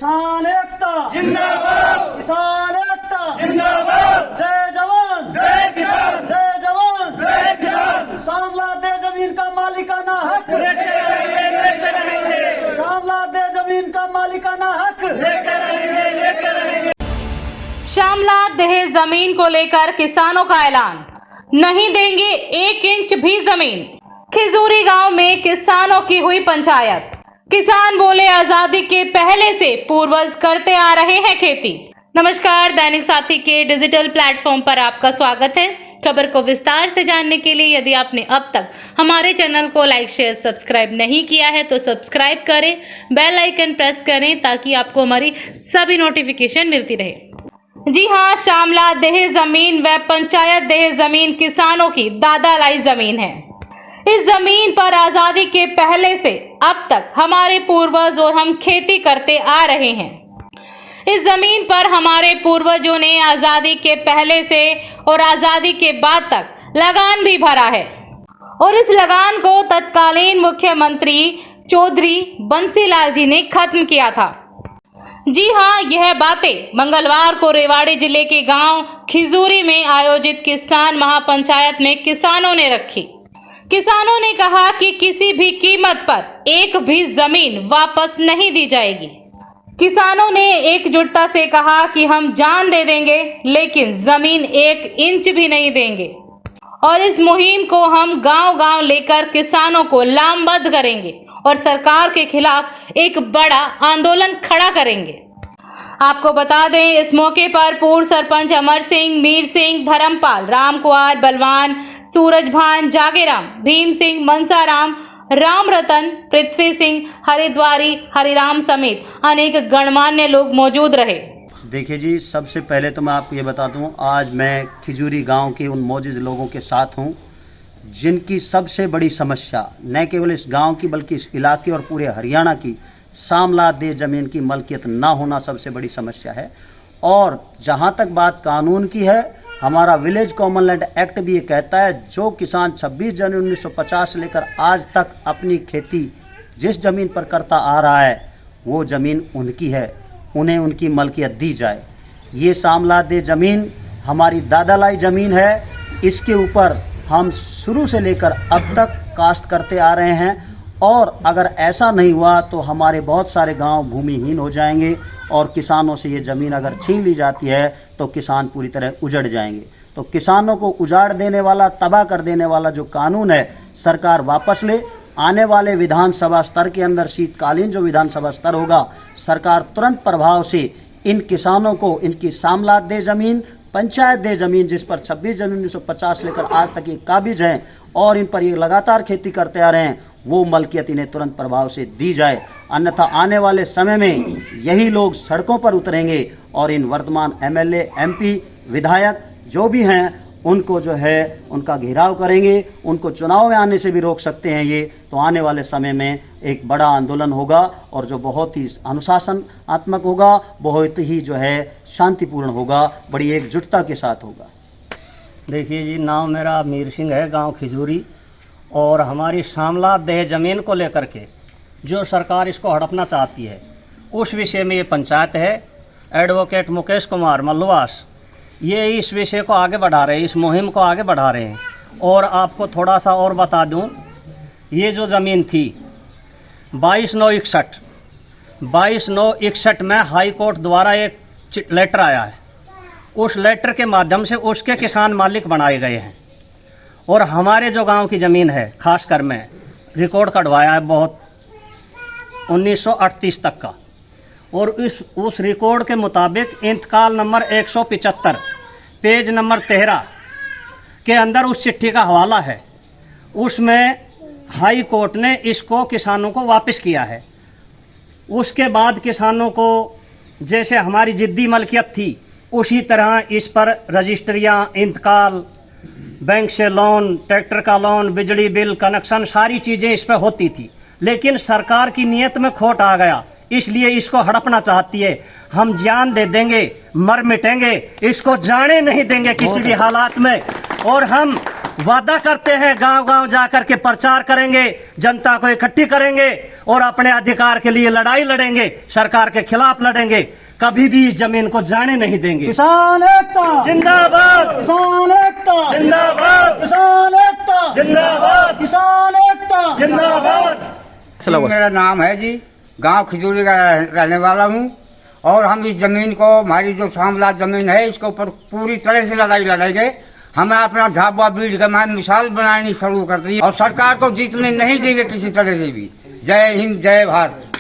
किसान एकता जिंदाबाद, किसान एकता जिंदाबाद, जय जवान जय किसान, जय जवान जय किसान। शामला दे जमीन का मालिकाना हक लेते रहेंगे, शामला दे जमीन का मालिकाना हक लेते रहेंगे। शामला देह जमीन को लेकर किसानों का ऐलान, नहीं देंगे 1 इंच भी जमीन। खिजूरी गांव में किसानों की हुई पंचायत। किसान बोले आजादी के पहले से पूर्वज करते आ रहे हैं खेती। नमस्कार, दैनिक साथी के डिजिटल प्लेटफॉर्म पर आपका स्वागत है। खबर को विस्तार से जानने के लिए यदि आपने अब तक हमारे चैनल को लाइक शेयर सब्सक्राइब नहीं किया है तो सब्सक्राइब करें, बेल आइकन प्रेस करें ताकि आपको हमारी सभी नोटिफिकेशन मिलती रहे। जी हाँ, शामला देह जमीन व पंचायत देह जमीन किसानों की दादा लाई जमीन है। इस जमीन पर आजादी के पहले से अब तक हमारे पूर्वज और हम खेती करते आ रहे हैं। इस जमीन पर हमारे पूर्वजों ने आजादी के पहले से और आजादी के बाद तक लगान भी भरा है और इस लगान को तत्कालीन मुख्यमंत्री चौधरी बंसीलाल जी ने खत्म किया था। जी हाँ, यह बातें मंगलवार को रेवाड़ी जिले के गांव खिजूरी में आयोजित किसान महापंचायत में किसानों ने रखी। किसानों ने कहा कि किसी भी कीमत पर एक भी जमीन वापस नहीं दी जाएगी। किसानों ने एकजुटता से कहा कि हम जान दे देंगे लेकिन जमीन 1 इंच भी नहीं देंगे और इस मुहिम को हम गांव-गांव लेकर किसानों को लामबंद करेंगे और सरकार के खिलाफ एक बड़ा आंदोलन खड़ा करेंगे। आपको बता दें, इस मौके पर पूर्व सरपंच अमर सिंह, मीर सिंह, धर्मपाल, राम कुमार, बलवान, सूरजभान, जागेराम, भीम सिंह, मनसाराम, राम रतन, पृथ्वी सिंह, हरिद्वारी, हरिराम समेत अनेक गणमान्य लोग मौजूद रहे। देखिए जी, सबसे पहले तो मैं आपको ये बता दूं, आज मैं खिजूरी गांव के उन मौजूद लोगों के साथ हूं जिनकी सबसे बड़ी समस्या न केवल इस गांव की बल्कि इस इलाके और पूरे हरियाणा की शामला दे जमीन की मलकियत ना होना सबसे बड़ी समस्या है। और जहां तक बात कानून की है, हमारा विलेज कॉमन लैंड एक्ट भी ये कहता है जो किसान 26 जनवरी 1950 से लेकर आज तक अपनी खेती जिस ज़मीन पर करता आ रहा है वो ज़मीन उनकी है, उन्हें उनकी मलकियत दी जाए। ये शामला दे ज़मीन हमारी दादालाई ज़मीन है। इसके ऊपर हम शुरू से लेकर अब तक काश्त करते आ रहे हैं और अगर ऐसा नहीं हुआ तो हमारे बहुत सारे गांव भूमिहीन हो जाएंगे और किसानों से ये ज़मीन अगर छीन ली जाती है तो किसान पूरी तरह उजड़ जाएंगे। तो किसानों को उजाड़ देने वाला, तबाह कर देने वाला जो कानून है सरकार वापस ले। आने वाले विधानसभा स्तर के अंदर शीतकालीन जो विधानसभा स्तर होगा, सरकार तुरंत प्रभाव से इन किसानों को इनकी शामला दे ज़मीन, पंचायत दे ज़मीन जिस पर 26 जनवरी 1950 लेकर आज तक ये काबिज हैं और इन पर ये लगातार खेती करते आ रहे हैं, वो मलकियत इन्हें तुरंत प्रभाव से दी जाए। अन्यथा आने वाले समय में यही लोग सड़कों पर उतरेंगे और इन वर्तमान एमएलए, एमपी, विधायक जो भी हैं उनको जो है उनका घेराव करेंगे, उनको चुनाव में आने से भी रोक सकते हैं। ये तो आने वाले समय में एक बड़ा आंदोलन होगा और जो बहुत ही अनुशासनात्मक होगा, बहुत ही जो है शांतिपूर्ण होगा, बड़ी एकजुटता के साथ होगा। देखिए जी, नाम मेरा मीर सिंह है, गांव खिजूरी। और हमारी शामला देह ज़मीन को लेकर के जो सरकार इसको हड़पना चाहती है उस विषय में ये पंचायत है। एडवोकेट मुकेश कुमार मल्लवास ये इस विषय को आगे बढ़ा रहे हैं, इस मुहिम को आगे बढ़ा रहे हैं। और आपको थोड़ा सा और बता दूं, ये जो ज़मीन थी 22/9/61 में हाई कोर्ट द्वारा एक लेटर आया है। उस लेटर के माध्यम से उसके किसान मालिक बनाए गए हैं और हमारे जो गांव की ज़मीन है खासकर में रिकॉर्ड कटवाया है बहुत 1938 तक का। और उस रिकॉर्ड के मुताबिक इंतकाल नंबर 175 पेज नंबर 13 के अंदर उस चिट्ठी का हवाला है। उसमें हाई कोर्ट ने इसको किसानों को वापस किया है। उसके बाद किसानों को जैसे हमारी जिद्दी मलकियत थी उसी तरह इस पर रजिस्ट्रियाँ, इंतकाल, बैंक से लोन, ट्रैक्टर का लोन, बिजली बिल, कनेक्शन, सारी चीज़ें इस पर होती थी। लेकिन सरकार की नीयत में खोट आ गया, इसलिए इसको हड़पना चाहती है। हम जान दे देंगे, मर मिटेंगे, इसको जाने नहीं देंगे किसी भी हालात में। और हम वादा करते हैं गांव-गांव जाकर के प्रचार करेंगे, जनता को इकट्ठी करेंगे और अपने अधिकार के लिए लड़ाई लड़ेंगे, सरकार के खिलाफ लड़ेंगे, कभी भी इस जमीन को जाने नहीं देंगे। किसान एकता जिंदाबाद, किसान एकता जिंदाबाद, किसान एकता जिंदाबाद, किसान एकता जिंदाबाद। मेरा नाम है जी, गांव खिजूरी का रहने वाला हूं और हम इस जमीन को, हमारी जो शामलात जमीन है, इसके ऊपर पूरी तरह से लड़ाई लड़ेंगे। हमें अपना झाबुआ बीड़ का मैं मिसाल बनानी शुरू कर दी और सरकार को जीतने नहीं देंगे किसी तरह से भी। जय हिंद, जय भारत।